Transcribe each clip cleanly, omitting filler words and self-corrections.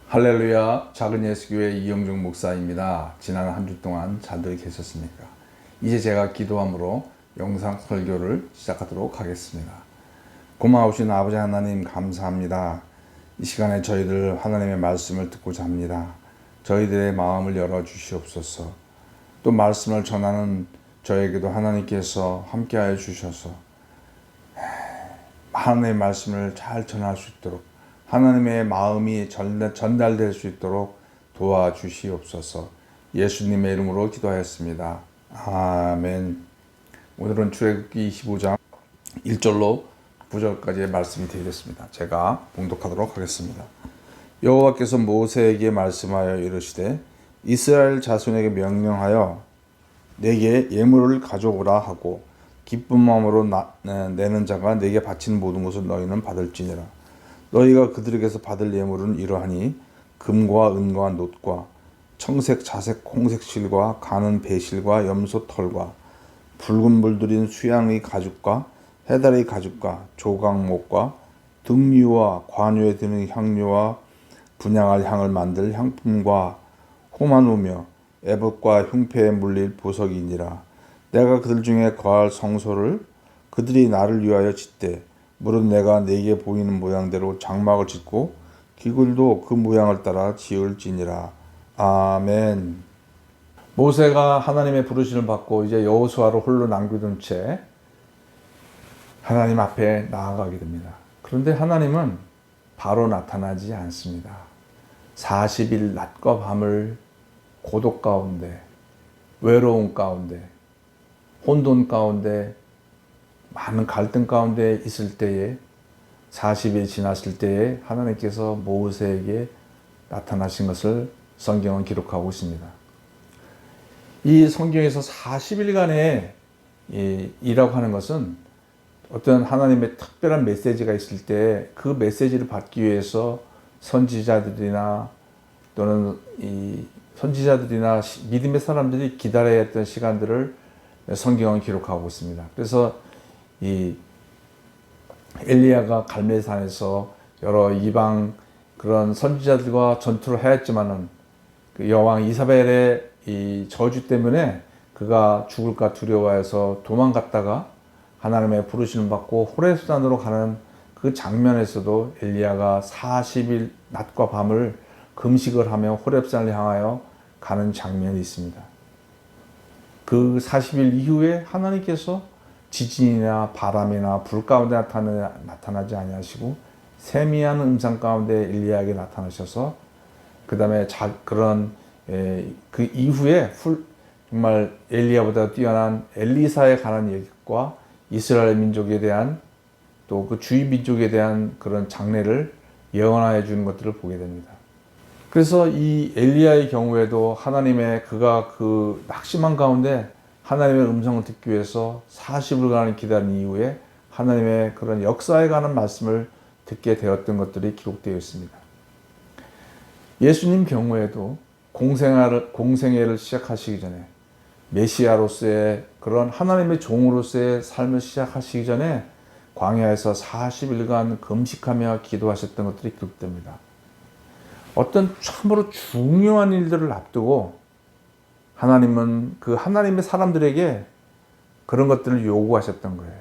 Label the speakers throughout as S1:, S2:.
S1: 할렐루야, 작은 예수교회 이영중 목사입니다. 지난 한 주 동안 잘들 계셨습니까? 이제 제가 기도함으로 영상 설교를 시작하도록 하겠습니다. 고마우신 아버지 하나님 감사합니다. 이 시간에 저희들 하나님의 말씀을 듣고자 합니다. 저희들의 마음을 열어주시옵소서. 또 말씀을 전하는 저에게도 하나님께서 함께하여 주셔서 하나님의 말씀을 잘 전할 수 있도록, 하나님의 마음이 전달될 수 있도록 도와주시옵소서. 예수님의 이름으로 기도하였습니다. 아멘. 오늘은 출애굽기 25장 1절로 9절까지의 말씀이 되겠습니다. 제가 봉독하도록 하겠습니다. 여호와께서 모세에게 말씀하여 이르시되 이스라엘 자손에게 명령하여 내게 예물을 가져오라 하고 기쁜 마음으로 내는 자가 내게 바치는 모든 것을 너희는 받을지니라. 너희가 그들에게서 받을 예물은 이러하니 금과 은과 놋과 청색 자색 홍색 실과 가는 배실과 염소 털과 붉은 물들인 수양의 가죽과 해달의 가죽과 조각목과 등류와 관유에 드는 향료와 분향할 향을 만들 향품과 호마노며 에봇과 흉패에 물릴 보석이니라. 내가 그들 중에 거할 성소를 그들이 나를 위하여 짓되 물은 내가 네게 보이는 모양대로 장막을 짓고 기굴도 그 모양을 따라 지을지니라. 아멘. 모세가 하나님의 부르심을 받고 이제 여호수아를 홀로 남겨둔 채 하나님 앞에 나아가게 됩니다. 그런데 하나님은 바로 나타나지 않습니다. 40일 낮과 밤을 고독 가운데, 외로움 가운데, 혼돈 가운데, 많은 갈등 가운데 있을 때에 40일이 지났을 때에 하나님께서 모세에게 나타나신 것을 성경은 기록하고 있습니다. 이 성경에서 40일간의 이라고 하는 것은 어떤 하나님의 특별한 메시지가 있을 때 그 메시지를 받기 위해서 선지자들이나 또는 선지자들이나 믿음의 사람들이 기다려야 했던 시간들을 성경은 기록하고 있습니다. 그래서 이 엘리야가 갈멜산에서 여러 이방 그런 선지자들과 전투를 하였지만은 그 여왕 이사벨의 이 저주 때문에 그가 죽을까 두려워해서 도망갔다가 하나님의 부르심을 받고 호렙산으로 가는 그 장면에서도 엘리야가 40일 낮과 밤을 금식을 하며 호렙산을 향하여 가는 장면이 있습니다. 그 40일 이후에 하나님께서 지진이나 바람이나 불 가운데 나타나지 아니하시고 세미한 음성 가운데 엘리야에게 나타나셔서 그 다음에 그 이후에 정말 엘리야보다 뛰어난 엘리사에 관한 얘기과 이스라엘 민족에 대한 또 그 주위 민족에 대한 그런 장례를 예언하여 주는 것들을 보게 됩니다. 그래서 이 엘리야의 경우에도 그가 그 낙심한 가운데 하나님의 음성을 듣기 위해서 40일간을 기다린 이후에 하나님의 그런 역사에 관한 말씀을 듣게 되었던 것들이 기록되어 있습니다. 예수님 경우에도 공생애를 시작하시기 전에 메시아로서의 그런 하나님의 종으로서의 삶을 시작하시기 전에 광야에서 40일간 금식하며 기도하셨던 것들이 기록됩니다. 어떤 참으로 중요한 일들을 앞두고 하나님은 그 하나님의 사람들에게 그런 것들을 요구하셨던 거예요.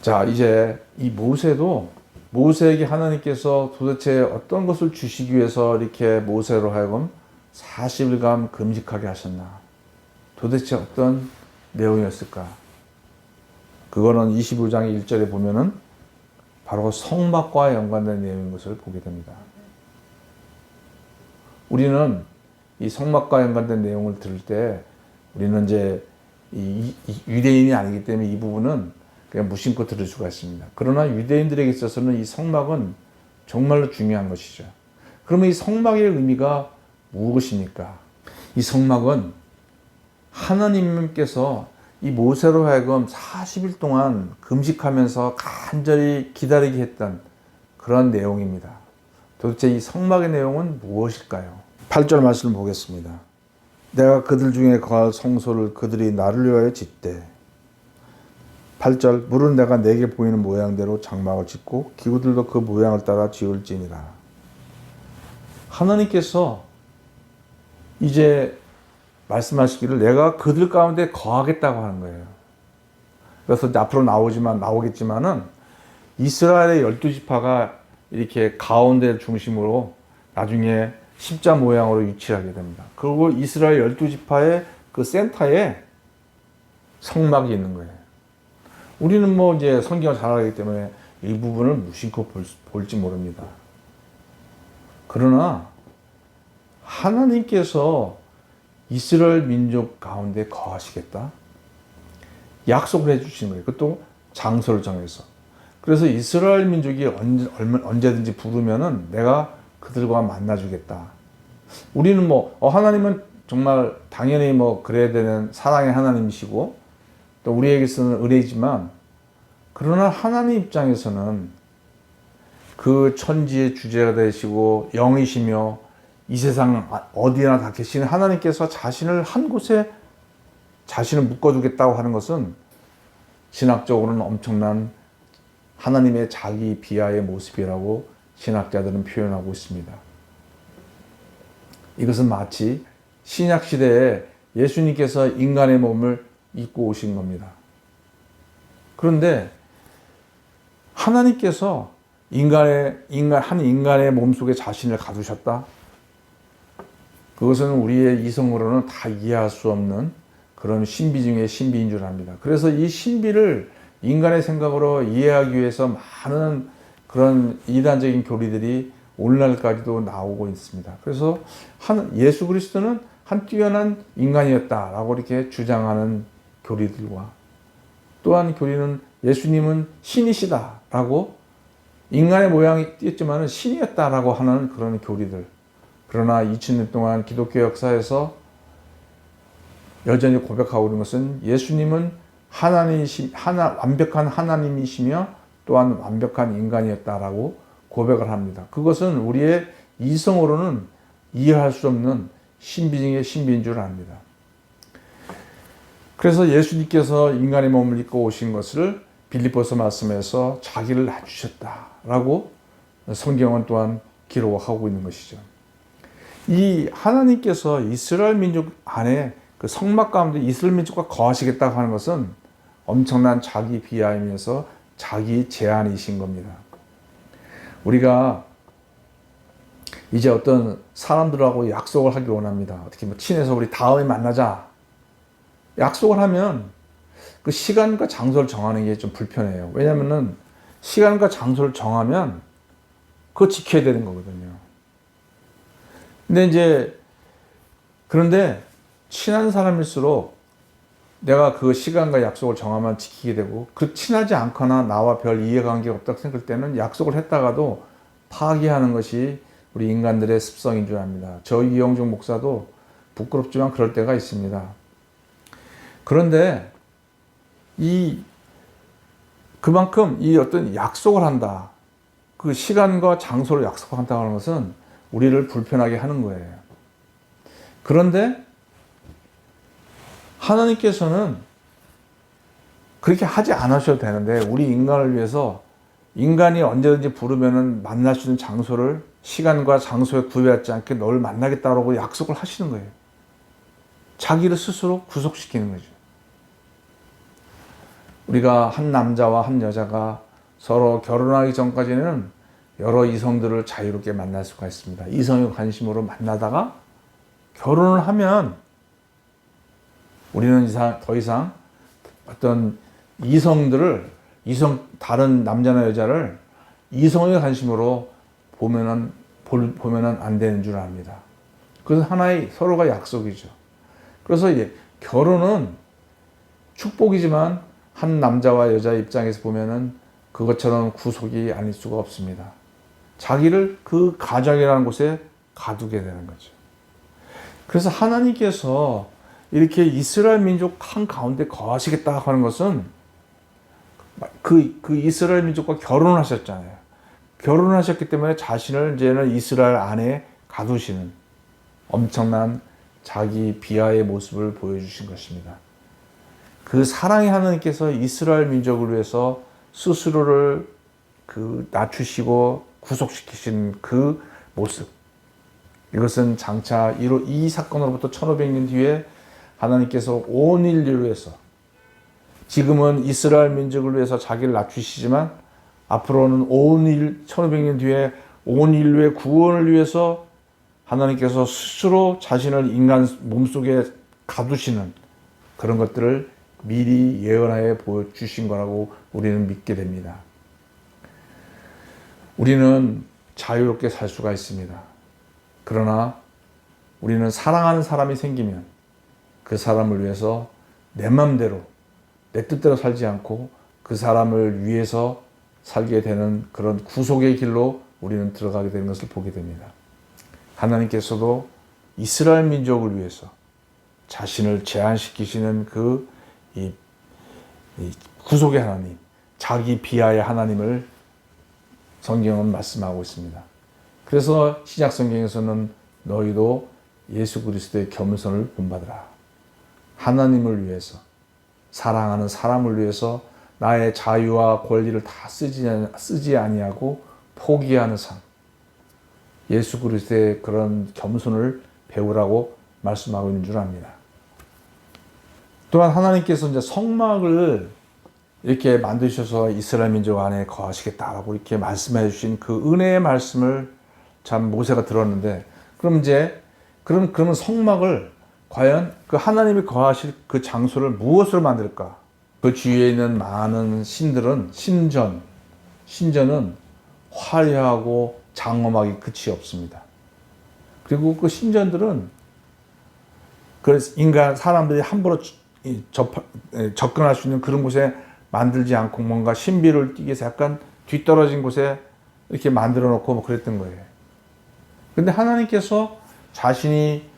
S1: 자, 이제 이 모세에게 하나님께서 도대체 어떤 것을 주시기 위해서 이렇게 모세로 하여금 40일간 금식하게 하셨나? 도대체 어떤 내용이었을까? 그거는 25장 1절에 보면은 바로 성막과 연관된 내용인 것을 보게 됩니다. 우리는 이 성막과 연관된 내용을 들을 때 우리는 이제 유대인이 아니기 때문에 이 부분은 그냥 무심코 들을 수가 있습니다. 그러나 유대인들에게 있어서는 이 성막은 정말로 중요한 것이죠. 그러면 이 성막의 의미가 무엇입니까? 이 성막은 하나님께서 이 모세로 하여금 40일 동안 금식하면서 간절히 기다리게 했던 그런 내용입니다. 도대체 이 성막의 내용은 무엇일까요? 8절 말씀을 보겠습니다. 내가 그들 중에 거할 성소를 그들이 나를 위하여 짓되 8절 물은 내가 내게 보이는 모양대로 장막을 짓고 기구들도 그 모양을 따라 지을지니라. 하나님께서 이제 말씀하시기를 내가 그들 가운데 거하겠다고 하는 거예요. 그래서 이제 앞으로 나오겠지만은 이스라엘의 12지파가 이렇게 가운데 중심으로 나중에 십자 모양으로 위치를 하게 됩니다. 그리고 이스라엘 12지파의 그 센터에 성막이 있는 거예요. 우리는 뭐 이제 성경을 잘 알기 때문에 이 부분을 무심코 볼지 모릅니다. 그러나 하나님께서 이스라엘 민족 가운데 거하시겠다? 약속을 해주신 거예요. 그것도 장소를 정해서. 그래서 이스라엘 민족이 언제든지 부르면은 내가 그들과 만나주겠다. 우리는 뭐, 하나님은 정말 당연히 뭐 그래야 되는 사랑의 하나님이시고 또 우리에게서는 은혜이지만 그러나 하나님 입장에서는 그 천지의 주제가 되시고 영이시며 이 세상 어디나 다 계시는 하나님께서 자신을 한 곳에 자신을 묶어두겠다고 하는 것은 신학적으로는 엄청난 하나님의 자기 비하의 모습이라고 신학자들은 표현하고 있습니다. 이것은 마치 신약 시대에 예수님께서 인간의 몸을 입고 오신 겁니다. 그런데 하나님께서 한 인간의 몸속에 자신을 가두셨다? 그것은 우리의 이성으로는 다 이해할 수 없는 그런 신비 중에 신비인 줄 압니다. 그래서 이 신비를 인간의 생각으로 이해하기 위해서 많은 그런 이단적인 교리들이 오늘날까지도 나오고 있습니다. 그래서 예수 그리스도는 한 뛰어난 인간이었다라고 이렇게 주장하는 교리들과 또한 교리는 예수님은 신이시다라고 인간의 모양이 띄었지만 신이었다라고 하는 그런 교리들. 그러나 2000년 동안 기독교 역사에서 여전히 고백하고 있는 것은 예수님은 완벽한 하나님이시며 또한 완벽한 인간이었다라고 고백을 합니다. 그것은 우리의 이성으로는 이해할 수 없는 신비 중의 신비인 줄 압니다. 그래서 예수님께서 인간의 몸을 입고 오신 것을 빌립보서 말씀에서 자기를 낮추셨다라고 성경은 또한 기록하고 있는 것이죠. 이 하나님께서 이스라엘 민족 안에 그 성막 가운데 이스라엘 민족과 거하시겠다고 하는 것은 엄청난 자기 비하이면서 자기 제한이신 겁니다. 우리가 이제 어떤 사람들하고 약속을 하기 원합니다. 어떻게 뭐 친해서 우리 다음에 만나자. 약속을 하면 그 시간과 장소를 정하는 게 좀 불편해요. 왜냐면은 시간과 장소를 정하면 그거 지켜야 되는 거거든요. 그런데 친한 사람일수록 내가 그 시간과 약속을 정하면 지키게 되고 그 친하지 않거나 나와 별 이해관계가 없다고 생각할 때는 약속을 했다가도 파기하는 것이 우리 인간들의 습성인 줄 압니다. 저 이영중 목사도 부끄럽지만 그럴 때가 있습니다. 그런데 그만큼 이 어떤 약속을 한다. 그 시간과 장소를 약속한다고 하는 것은 우리를 불편하게 하는 거예요. 그런데 하나님께서는 그렇게 하지 않으셔도 되는데 우리 인간을 위해서 인간이 언제든지 부르면은 만날 수 있는 장소를 시간과 장소에 구애하지 않게 너를 만나겠다고 약속을 하시는 거예요. 자기를 스스로 구속시키는 거죠. 우리가 한 남자와 한 여자가 서로 결혼하기 전까지는 여러 이성들을 자유롭게 만날 수가 있습니다. 이성의 관심으로 만나다가 결혼을 하면 우리는 더 이상 어떤 다른 남자나 여자를 이성의 관심으로 보면은 안 되는 줄 압니다. 그것은 하나의 서로가 약속이죠. 그래서 결혼은 축복이지만 한 남자와 여자 입장에서 보면은 그것처럼 구속이 아닐 수가 없습니다. 자기를 그 가정이라는 곳에 가두게 되는 거죠. 그래서 하나님께서 이렇게 이스라엘 민족 한 가운데 거하시겠다 하는 것은 그 이스라엘 민족과 결혼을 하셨잖아요. 결혼을 하셨기 때문에 자신을 이제는 이스라엘 안에 가두시는 엄청난 자기 비하의 모습을 보여주신 것입니다. 그 사랑의 하나님께서 이스라엘 민족을 위해서 스스로를 낮추시고 구속시키신 그 모습, 이것은 장차 이 사건으로부터 1500년 뒤에 하나님께서 온 인류를 위해서, 지금은 이스라엘 민족을 위해서 자기를 낮추시지만 앞으로는 1500년 뒤에 온 인류의 구원을 위해서 하나님께서 스스로 자신을 인간 몸속에 가두시는 그런 것들을 미리 예언하여 보여주신 거라고 우리는 믿게 됩니다. 우리는 자유롭게 살 수가 있습니다. 그러나 우리는 사랑하는 사람이 생기면 그 사람을 위해서 내 맘대로, 내 뜻대로 살지 않고 그 사람을 위해서 살게 되는 그런 구속의 길로 우리는 들어가게 되는 것을 보게 됩니다. 하나님께서도 이스라엘 민족을 위해서 자신을 제한시키시는 이 구속의 하나님, 자기 비하의 하나님을 성경은 말씀하고 있습니다. 그래서 신약 성경에서는 너희도 예수 그리스도의 겸손을 본받으라. 하나님을 위해서, 사랑하는 사람을 위해서 나의 자유와 권리를 다 쓰지 아니하고 포기하는 삶. 예수 그리스도의 그런 겸손을 배우라고 말씀하고 있는 줄 압니다. 또한 하나님께서 이제 성막을 이렇게 만드셔서 이스라엘 민족 안에 거하시겠다라고 이렇게 말씀해 주신 그 은혜의 말씀을 참 모세가 들었는데, 그럼 이제 그러면 성막을 과연 그 하나님이 거하실 그 장소를 무엇으로 만들까? 그 주위에 있는 많은 신전은 화려하고 장엄하기 끝이 없습니다. 그리고 그 신전들은 그 사람들이 함부로 접근할 수 있는 그런 곳에 만들지 않고 뭔가 신비를 띠기 위해서 약간 뒤떨어진 곳에 이렇게 만들어 놓고 뭐 그랬던 거예요. 근데 하나님께서 자신이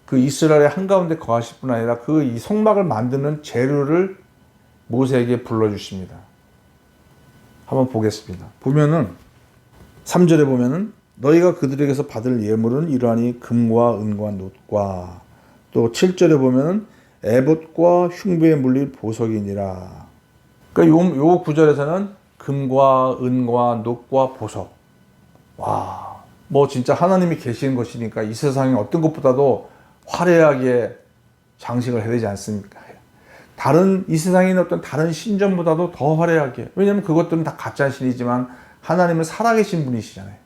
S1: 그 이스라엘의 한가운데 거하실 뿐 아니라 그 이 성막을 만드는 재료를 모세에게 불러주십니다. 한번 보겠습니다. 보면은 3절에 보면은 너희가 그들에게서 받을 예물은 이러하니 금과 은과 놋과, 또 7절에 보면은 에봇과 흉배에 물릴 보석이니라. 그러니까 요 구절에서는 금과 은과 놋과 보석. 와, 뭐 진짜 하나님이 계시는 것이니까 이 세상에 어떤 것보다도 화려하게 장식을 해야 되지 않습니까? 이 세상에 있는 어떤 다른 신전보다도 더 화려하게. 왜냐하면 그것들은 다 가짜 신이지만 하나님은 살아계신 분이시잖아요.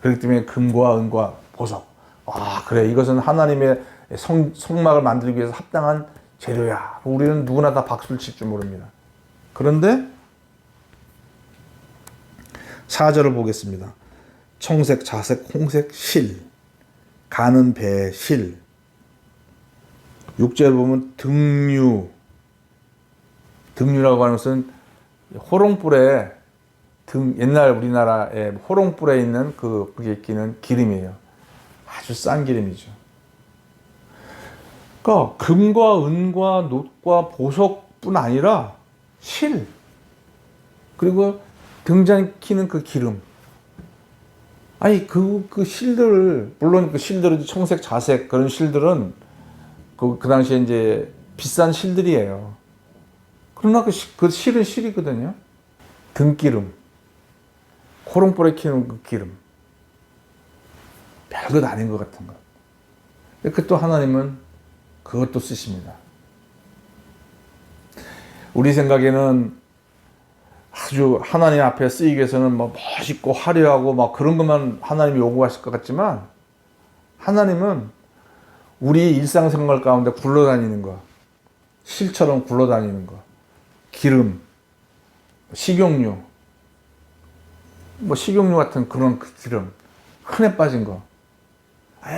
S1: 그렇기 때문에 금과 은과 보석. 와, 그래, 이것은 하나님의 성막을 만들기 위해서 합당한 재료야. 우리는 누구나 다 박수를 칠 줄 모릅니다. 그런데 4절을 보겠습니다. 청색, 자색, 홍색, 실, 가는 배, 실. 6절을 보면 등류라고 하는 것은 호롱불에 옛날 우리나라에 호롱불에 있는 그게 끼는 기름이에요. 아주 싼 기름이죠. 그러니까 금과 은과 놋과 보석뿐 아니라 실, 그리고 등잔키는 그 기름. 아니 그 실들을, 물론 그 실들은 청색, 자색 그런 실들은 그 당시에 이제 비싼 실들이에요. 그러나 그 실은 실이거든요. 등기름, 호롱불에 키는 그 기름, 별것 아닌 것 같은 것. 그 또 하나님은 그것도 쓰십니다. 우리 생각에는 아주 하나님 앞에 쓰이기 위해서는 뭐 멋있고 화려하고 막 그런 것만 하나님이 요구하실 것 같지만, 하나님은 우리 일상생활 가운데 굴러다니는 거, 실처럼 굴러다니는 거, 기름, 식용유, 뭐 식용유 같은 그런 그 기름, 흔해 빠진 거.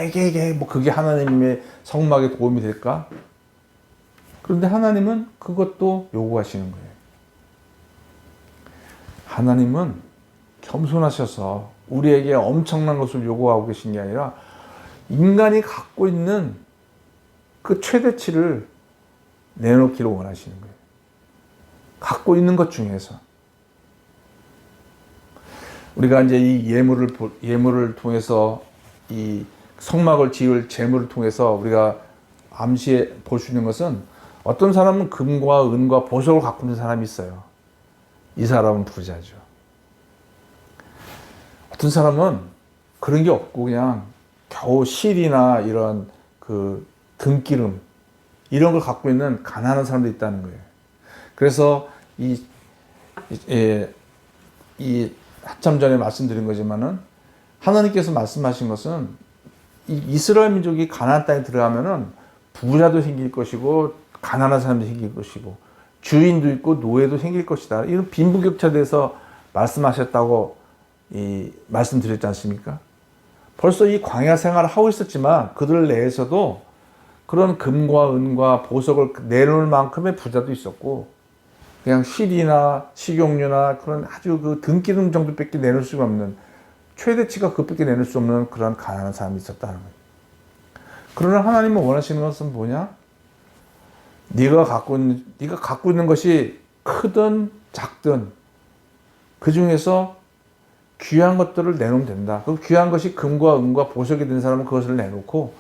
S1: 이게 뭐 그게 하나님의 성막에 도움이 될까? 그런데 하나님은 그것도 요구하시는 거예요. 하나님은 겸손하셔서 우리에게 엄청난 것을 요구하고 계신 게 아니라 인간이 갖고 있는 그 최대치를 내놓기를 원하시는 거예요. 갖고 있는 것 중에서. 우리가 이제 이 예물을 통해서, 이 성막을 지을 재물을 통해서 우리가 암시해 볼 수 있는 것은, 어떤 사람은 금과 은과 보석을 갖고 있는 사람이 있어요. 이 사람은 부자죠. 어떤 사람은 그런 게 없고 그냥 겨우 실이나 이런 그 등기름 이런 걸 갖고 있는 가난한 사람도 있다는 거예요. 그래서 이 한참 전에 말씀드린 거지만은 하나님께서 말씀하신 것은 이 이스라엘 민족이 가나안 땅에 들어가면은 부자도 생길 것이고 가난한 사람도 생길 것이고 주인도 있고 노예도 생길 것이다. 이런 빈부격차돼서 말씀하셨다고 말씀드렸지 않습니까? 벌써 이 광야 생활을 하고 있었지만 그들 내에서도 그런 금과 은과 보석을 내놓을 만큼의 부자도 있었고 그냥 실이나 식용유나 그런 아주 그 등기름 정도밖에 내놓을 수가 없는 최대치가 그것밖에 내놓을 수 없는 그런 가난한 사람이 있었다는 거예요. 그러나 하나님은 원하시는 것은 뭐냐? 네가 갖고 있는 것이 크든 작든 그 중에서 귀한 것들을 내놓으면 된다. 그 귀한 것이 금과 은과 보석이 된 사람은 그것을 내놓고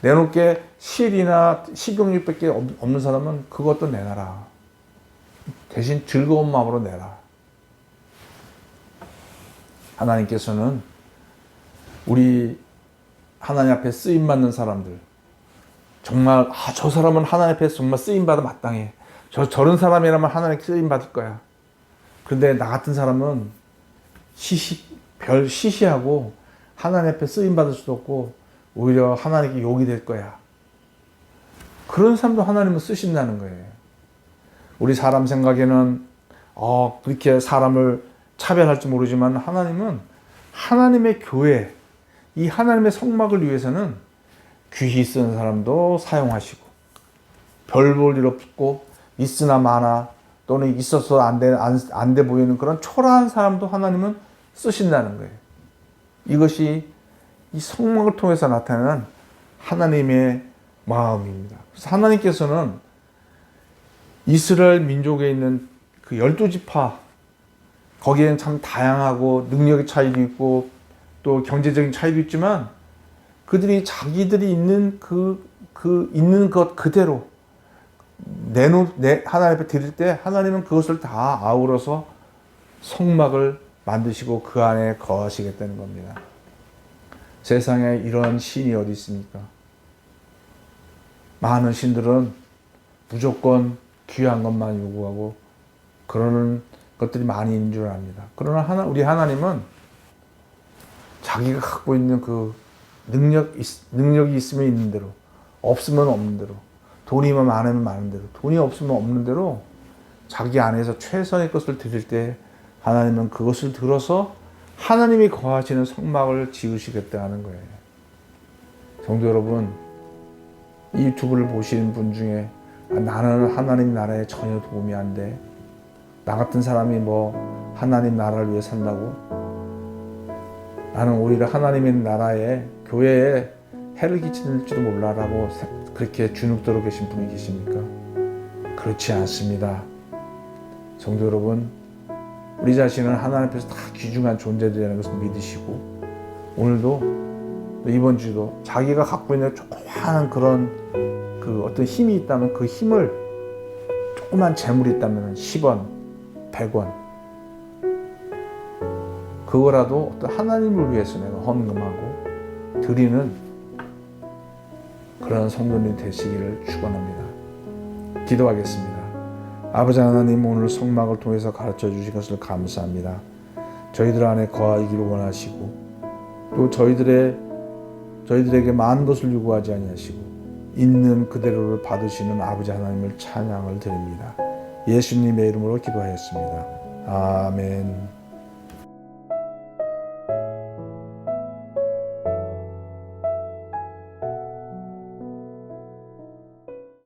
S1: 내놓을 게 실이나 식용유밖에 없는 사람은 그것도 내놔라. 대신 즐거운 마음으로 내라. 하나님께서는 우리 하나님 앞에 쓰임받는 사람들 정말 저 사람은 하나님 앞에 정말 쓰임받아 마땅해. 저런 사람이라면 하나님 쓰임받을 거야. 그런데 나 같은 사람은 시시하고 하나님 앞에 쓰임받을 수도 없고 오히려 하나님께 욕이 될 거야. 그런 사람도 하나님은 쓰신다는 거예요. 우리 사람 생각에는 그렇게 사람을 차별할지 모르지만 하나님은 하나님의 교회, 이 하나님의 성막을 위해서는 귀히 쓰는 사람도 사용하시고 별 볼 일 없고 있으나 마나 또는 있어서 안 돼 보이는 그런 초라한 사람도 하나님은 쓰신다는 거예요. 이것이 이 성막을 통해서 나타나는 하나님의 마음입니다. 그래서 하나님께서는 이스라엘 민족에 있는 그 12지파 거기에는 참 다양하고 능력의 차이도 있고 또 경제적인 차이도 있지만 그들이 자기들이 있는 있는 것 그대로 하나님 앞에 드릴 때 하나님은 그것을 다 아우러서 성막을 만드시고 그 안에 거하시겠다는 겁니다. 세상에 이런 신이 어디 있습니까? 많은 신들은 무조건 귀한 것만 요구하고 그러는 것들이 많이 있는 줄 압니다. 그러나 우리 하나님은 자기가 갖고 있는 그 능력이 있으면 있는 대로, 없으면 없는 대로, 돈이 많으면 많은 대로, 돈이 없으면 없는 대로 자기 안에서 최선의 것을 드릴 때 하나님은 그것을 들어서 하나님이 거하시는 성막을 지으시겠다는 거예요. 성도 여러분, 이 유튜브를 보시는 분 중에 나는 하나님 나라에 전혀 도움이 안 돼. 나 같은 사람이 하나님 나라를 위해 산다고? 나는 오히려 하나님의 나라에 교회에 해를 끼칠지도 몰라라고 그렇게 주눅들어 계신 분이 계십니까? 그렇지 않습니다. 성도 여러분, 우리 자신은 하나님 앞에서 다 귀중한 존재들이라는 것을 믿으시고 오늘도 이번 주도 자기가 갖고 있는 조그마한 그런 어떤 힘이 있다면 그 힘을 조그만 재물이 있다면 10원, 100원 그거라도 어떤 하나님을 위해서 내가 헌금하고 드리는 그런 성도님 되시기를 축원합니다. 기도하겠습니다. 아버지 하나님, 오늘 성막을 통해서 가르쳐 주신 것을 감사합니다. 저희들 안에 거하기를 원하시고 또 저희들에게 많은 것을 요구하지 아니하시고 있는 그대로를 받으시는 아버지 하나님을 찬양을 드립니다. 예수님의 이름으로 기도하였습니다. 아멘.